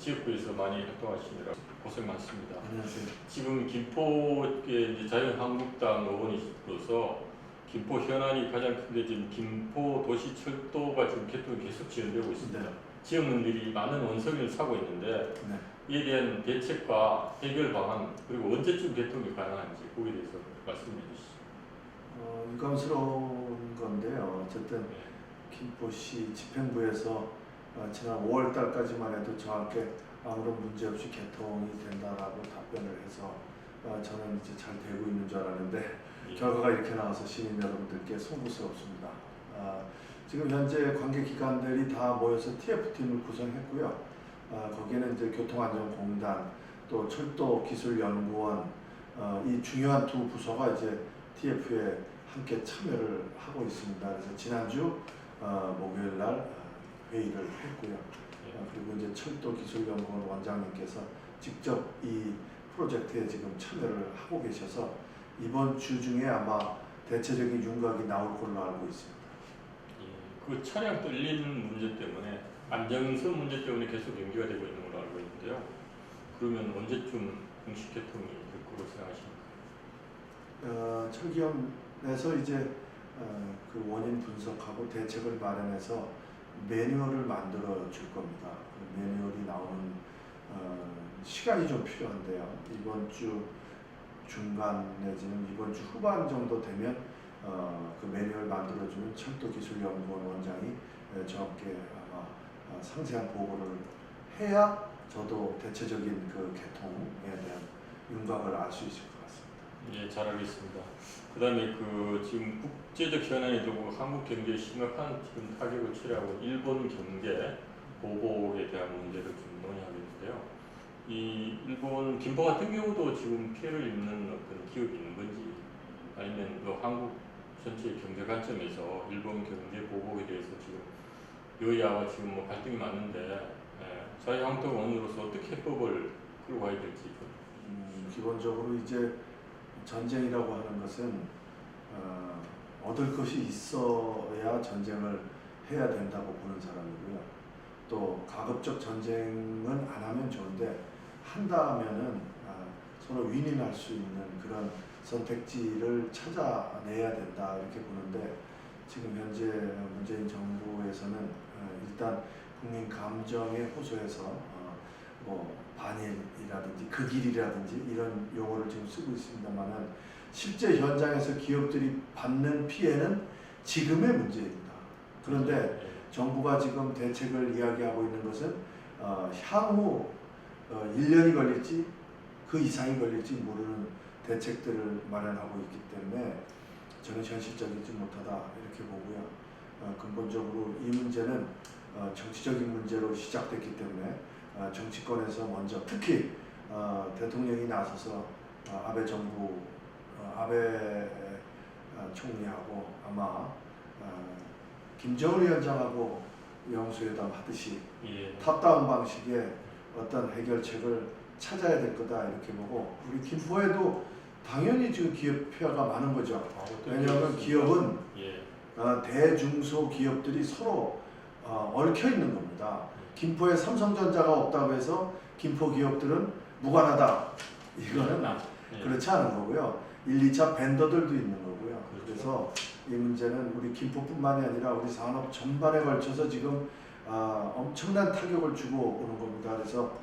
지역구에서 많이 활동하시느라 고생 많습니다. 안녕하세요. 지금 김포의 자유한국당 의원이로서 김포 현안이 가장 큰데 지금 김포도시철도가 지금 개통이 계속 진행되고 있습니다. 네. 지역민들이 많은 원성을 사고 있는데 네. 이에 대한 대책과 해결 방안 그리고 언제쯤 개통이 가능한지 거기에 대해서 말씀해 주시죠. 유감스러운 건데요. 어쨌든 김포시 집행부에서 지난 5월 달까지만 해도 저한테 아무런 문제 없이 개통이 된다라고 답변을 해서 저는 이제 잘 되고 있는 줄 알았는데 결과가 이렇게 나와서 시민 여러분들께 송구스럽습니다. 지금 현재 관계기관들이 다 모여서 TF팀을 구성했고요. 거기에는 이제 교통안전공단 또 철도기술연구원 이 중요한 두 부서가 이제 TF에 함께 참여를 하고 있습니다. 그래서 지난주 목요일 날 회의를 했고요. 그리고 이제 철도기술연구원 원장님께서 직접 이 프로젝트에 지금 참여를 하고 계셔서 이번 주 중에 아마 대체적인 윤곽이 나올 걸로 알고 있습니다. 그 차량 떨리는 문제 때문에 안정성 문제 때문에 계속 연기가 되고 있는 걸로 알고 있는데요. 그러면 언제쯤 공식 개통이 될 거로 생각하십니까? 철기원에서 이제 그 원인 분석하고 대책을 마련해서 매뉴얼을 만들어 줄 겁니다. 그 매뉴얼이 나오는 시간이 좀 필요한데요. 이번 주 중간 내지는 이번 주 후반 정도 되면 그 매뉴얼 만들어주는 철도기술연구원 원장이 저께 아마 상세한 보고를 해야 저도 대체적인 그 개통에 대한 윤곽을 알 수 있을 것 같습니다. 예, 잘 알겠습니다. 그다음에 그 지금 국제적 현안이 되고 한국 경제에 심각한 지금 타격을 초래하고 일본 경제 보복에 대한 문제를 좀 논의하겠는데요. 이 일본 김포 같은 경우도 지금 피해를 입는 어떤 기업이 있는 건지 아니면 또 한국 전체 경제 관점에서 일본 경제 보복에 대해서 지금 여야와 지금 뭐 갈등이 많은데 자유한국당 의원으로서 어떻게 해법을 끌고 가야 될지 좀. 기본적으로 이제 전쟁이라고 하는 것은 얻을 것이 있어야 전쟁을 해야 된다고 보는 사람이고요. 또 가급적 전쟁은 안 하면 좋은데 한다면은 서로 윈윈할 수 있는 그런 선택지를 찾아내야 된다 이렇게 보는데 지금 현재 문재인 정부에서는 일단 국민 감정에 호소해서 뭐 반일이라든지 극일이라든지 이런 용어를 지금 쓰고 있습니다만은 실제 현장에서 기업들이 받는 피해는 지금의 문제입니다. 그런데 정부가 지금 대책을 이야기하고 있는 것은 향후 1년이 걸릴지 그 이상이 걸릴지 모르는 대책들을 마련하고 있기 때문에 저는 현실적이지 못하다 이렇게 보고요. 근본적으로 이 문제는 정치적인 문제로 시작됐기 때문에 정치권에서 먼저 특히 대통령이 나서서 아베 정부 아베 총리하고 아마 김정은 위원장하고 영수회담 하듯이 탑다운 방식의 어떤 해결책을 찾아야 될 거다 이렇게 보고 우리 김포에도 당연히 지금 기업 피해가 많은 거죠. 왜냐하면 기업은 대중소 기업들이 서로 얽혀 있는 겁니다. 김포에 삼성전자가 없다고 해서 김포 기업들은 무관하다. 이거는 그렇지 않은 거고요. 1, 2차 벤더들도 있는 거고요. 그래서 이 문제는 우리 김포뿐만이 아니라 우리 산업 전반에 걸쳐서 지금 엄청난 타격을 주고 오는 겁니다. 그래서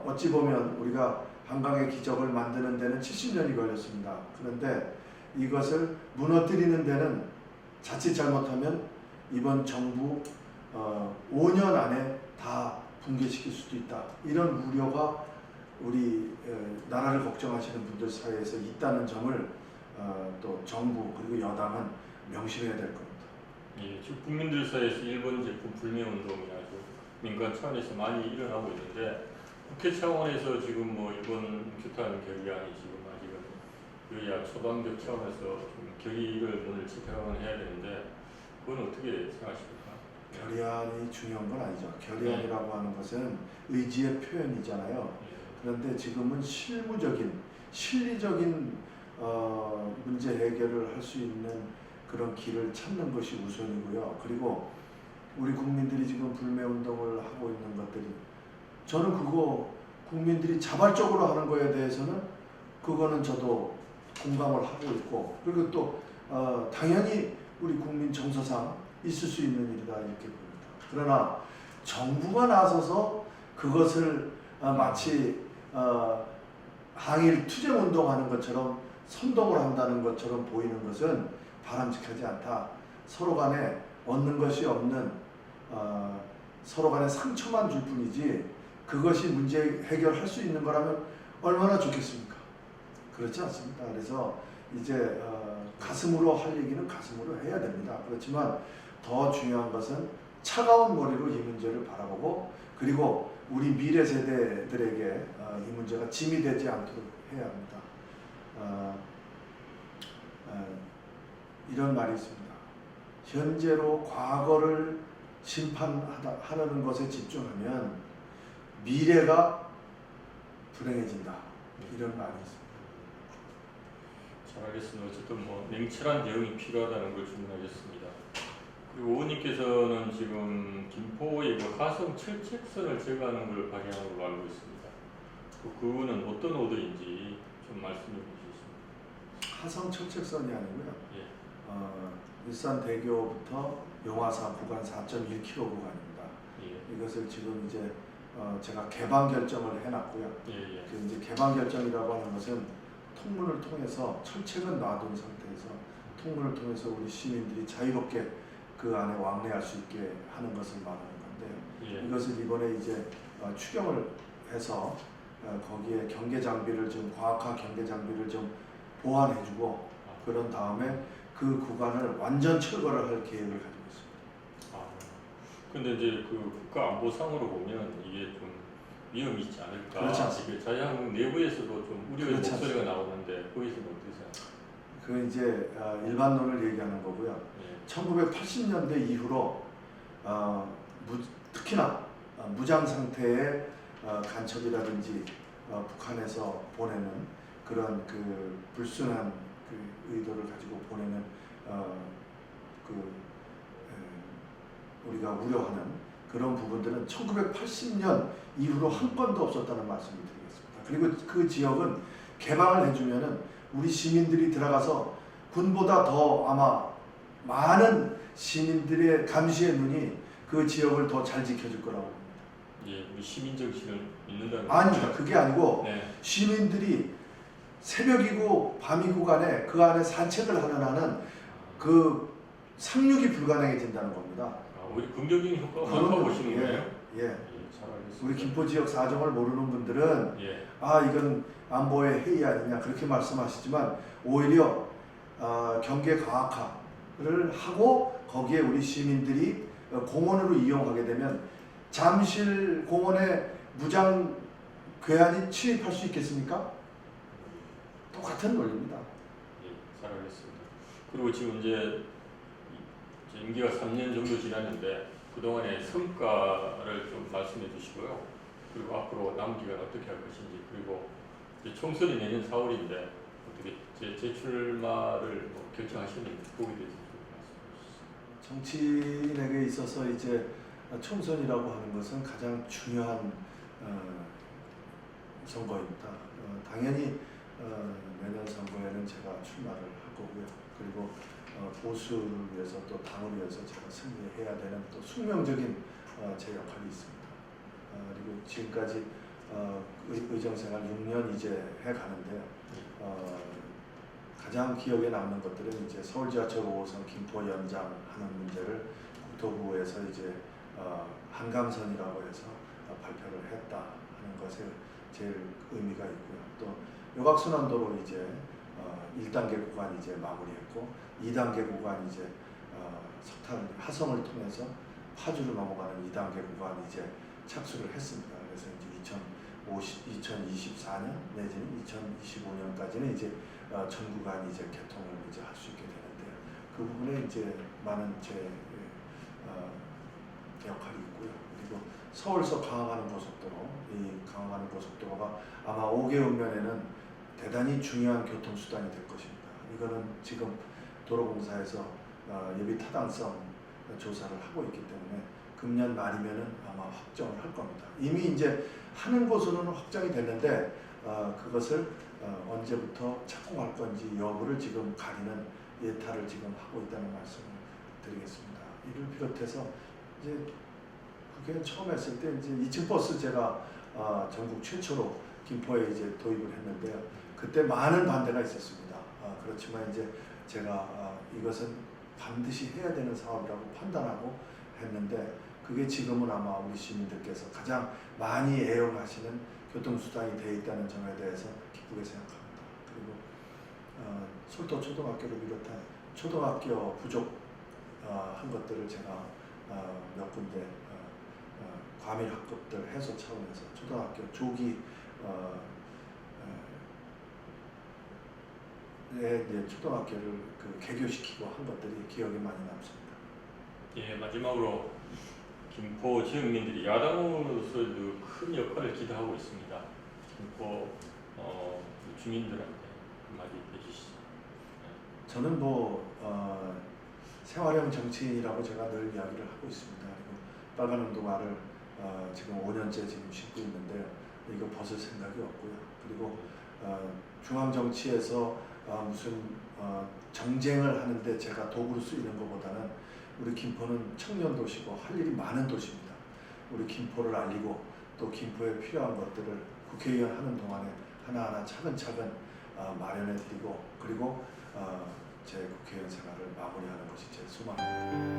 어찌 보면 우리가 한강의 기적을 만드는 데는 70년이 걸렸습니다. 그런데 이것을 무너뜨리는 데는 자칫 잘못하면 이번 정부 5년 안에 다 붕괴시킬 수도 있다. 이런 우려가 우리 나라를 걱정하시는 분들 사이에서 있다는 점을 또 정부 그리고 여당은 명심해야 될 겁니다. 예, 지금 국민들 사이에서 일본 제품 불매 운동이 아주 민간 차원에서 많이 일어나고 있는데 국회 차원에서 지금 뭐 일본 규탄 결의안이 지금 아직은 여야 소방적 차원에서 좀 결의를 오늘 집행을 해야 되는데 그건 어떻게 생각하십니까? 결의안이 중요한 건 아니죠. 결의안이라고 하는 것은 의지의 표현이잖아요. 그런데 지금은 실리적인 문제 해결을 할 수 있는 그런 길을 찾는 것이 우선이고요. 그리고 우리 국민들이 지금 불매운동을 하고 있는 것들이 저는 그거 국민들이 자발적으로 하는 거에 대해서는 그거는 저도 공감을 하고 있고, 그리고 또 당연히 우리 국민 정서상 있을 수 있는 일이다 이렇게 봅니다. 그러나 정부가 나서서 그것을 마치 항일 투쟁 운동하는 것처럼 선동을 한다는 것처럼 보이는 것은 바람직하지 않다. 서로 간에 얻는 것이 없는 서로 간에 상처만 줄 뿐이지 그것이 문제 해결할 수 있는 거라면 얼마나 좋겠습니까? 그렇지 않습니다. 그래서 이제 가슴으로 할 얘기는 가슴으로 해야 됩니다. 그렇지만 더 중요한 것은 차가운 머리로 이 문제를 바라보고, 그리고 우리 미래 세대들에게 이 문제가 짐이 되지 않도록 해야 합니다. 이런 말이 있습니다. 현재로 과거를 심판하려는 것에 집중하면 미래가 불행해진다. 이런 말이 있습니다. 잘 알겠습니다. 어쨌든 뭐 냉철한 대응이 필요하다는 걸 주문하겠습니다. 그리고 의원님께서는 지금 김포의 그 하성 철책선을 제거하는 걸 발의하는 걸로 알고 있습니다. 그거는 어떤 오더인지 좀 말씀해 주시겠습니까? 하성 철책선이 아니고요. 예. 일산대교부터 용화사 구간 4.1km 구간입니다. 예. 이것을 지금 이제 제가 개방 결정을 해놨고요. 예. 그 이제 개방 결정이라고 하는 것은 통문을 통해서 철책은 놔둔 상태에서 통문을 통해서 우리 시민들이 자유롭게 그 안에 왕래할 수 있게 하는 것을 말하는 건데요. 예. 이것을 이번에 이제 추경을 해서 거기에 경계 장비를 좀 과학화 경계 장비를 좀 보완해주고 그런 다음에 그 구간을 완전 철거를 할 계획을 가지고 있습니다. 근데 이제 그 국가안보상으로 보면 이게 좀 위험이 있지 않을까? 그렇지 않습니다. 자유한국 내부에서도 좀 우려의 그렇지 목소리가 나오는데 거기서는 어떠세요? 그 이제 일반론을 얘기하는 거고요. 예. 1980년대 이후로 특히나 무장 상태의 간첩이라든지 북한에서 보내는 그런 그 불순한 그 의도를 가지고 보내는 우리가 우려하는 그런 부분들은 1980년 이후로 한 건도 없었다는 말씀을 드리겠습니다. 그리고 그 지역은 개방을 해주면은 우리 시민들이 들어가서 군보다 더 아마 많은 시민들의 감시의 눈이 그 지역을 더 잘 지켜줄 거라고 봅니다. 예, 우리 시민 정신을 믿는다는 아닙니다. 그게 아니고 네. 시민들이 새벽이고 밤이고 간에 그 안에 산책을 하는 한은 그 상륙이 불가능해진다는 겁니다. 오히려 긍정적인 효과가 많다고 보시는 거예요? 예. 잘 알겠습니다. 우리 김포 지역 사정을 모르는 분들은 예. 이건 안보의 해이 아니냐 그렇게 말씀하시지만 오히려 경계 과학화를 하고 거기에 우리 시민들이 공원으로 이용하게 되면 잠실 공원에 무장 괴한이 침입할 수 있겠습니까? 똑같은 논리입니다. 예, 잘 알겠습니다. 그리고 지금 이제 임기가 3년 정도 지났는데 그동안의 성과를 좀 말씀해 주시고요. 그리고 앞으로 남은 기간 어떻게 할 것인지, 그리고 이제 총선이 내년 4월인데 어떻게 재출마를 결정하시는지 거기에 대해서 좀 말씀해 주시죠. 정치인에게 있어서 이제 총선이라고 하는 것은 가장 중요한 선거입니다. 당연히 내년 선거에는 제가 출마를 할 거고요. 그리고 보수를 위해서 또 당을 위해서 제가 승리해야 되는 또 숙명적인 제 역할이 있습니다. 그리고 지금까지 의정생활 6년 이제 해가는데요. 가장 기억에 남는 것들은 이제 서울지하철 5호선 김포 연장하는 문제를 국토부에서 이제 한강선이라고 해서 발표를 했다 하는 것에 제일 의미가 있고요. 또 요각순환도로 이제 1단계 구간 이제 마무리했고 2단계 구간 이제 석탄 하성을 통해서 파주를 넘어가는 2단계 구간 이제 착수를 했습니다. 그래서 이제 2024년 내지는 2025년까지는 이제 전 구간이 이제 개통을 이제 할 수 있게 되는데요. 그 부분에 이제 많은 제 역할이 있고요. 그리고 서울서 강화가는 고속도로, 이 강화가는 고속도로가 아마 5개 읍면에는 대단히 중요한 교통수단이 될 것입니다. 이거는 지금 도로공사에서 예비 타당성 조사를 하고 있기 때문에 금년 말이면은 아마 확정을 할 겁니다. 이미 이제 하는 곳으로는 확정이 됐는데 그것을 언제부터 착공할 건지 여부를 지금 가리는 예탈을 지금 하고 있다는 말씀을 드리겠습니다. 이를 비롯해서 이제 그게 처음 했을 때 이제 2층 버스 제가 전국 최초로 김포에 이제 도입을 했는데요. 그때 많은 반대가 있었습니다. 그렇지만 이제 제가 이것은 반드시 해야 되는 사업이라고 판단하고 했는데 그게 지금은 아마 우리 시민들께서 가장 많이 애용하시는 교통수단이 되어 있다는 점에 대해서 기쁘게 생각합니다. 그리고 솔도 초등학교를 비롯한 초등학교 부족한 것들을 제가 몇 군데 과밀 학급들 해소 차원에서 초등학교 조기 이제 초등학교를 개교시키고 한 것들이 기억에 많이 남습니다. 예, 마지막으로 김포 지역민들이 야당으로서 큰 역할을 기대하고 있습니다. 김포 주민들한테 한마디 해주시죠. 저는 생활형 정치인이라고 제가 늘 이야기를 하고 있습니다. 그리고 빨간 운동화를 지금 5년째 지금 신고 있는데요. 이거 벗을 생각이 없고요. 그리고 중앙 정치에서 무슨 정쟁을 하는데 제가 도구로 쓰이는 것보다는 우리 김포는 청년 도시고 할 일이 많은 도시입니다. 우리 김포를 알리고 또 김포에 필요한 것들을 국회의원 하는 동안에 하나하나 차근차근 마련해 드리고 그리고 제 국회의원 생활을 마무리하는 것이 제 소망입니다.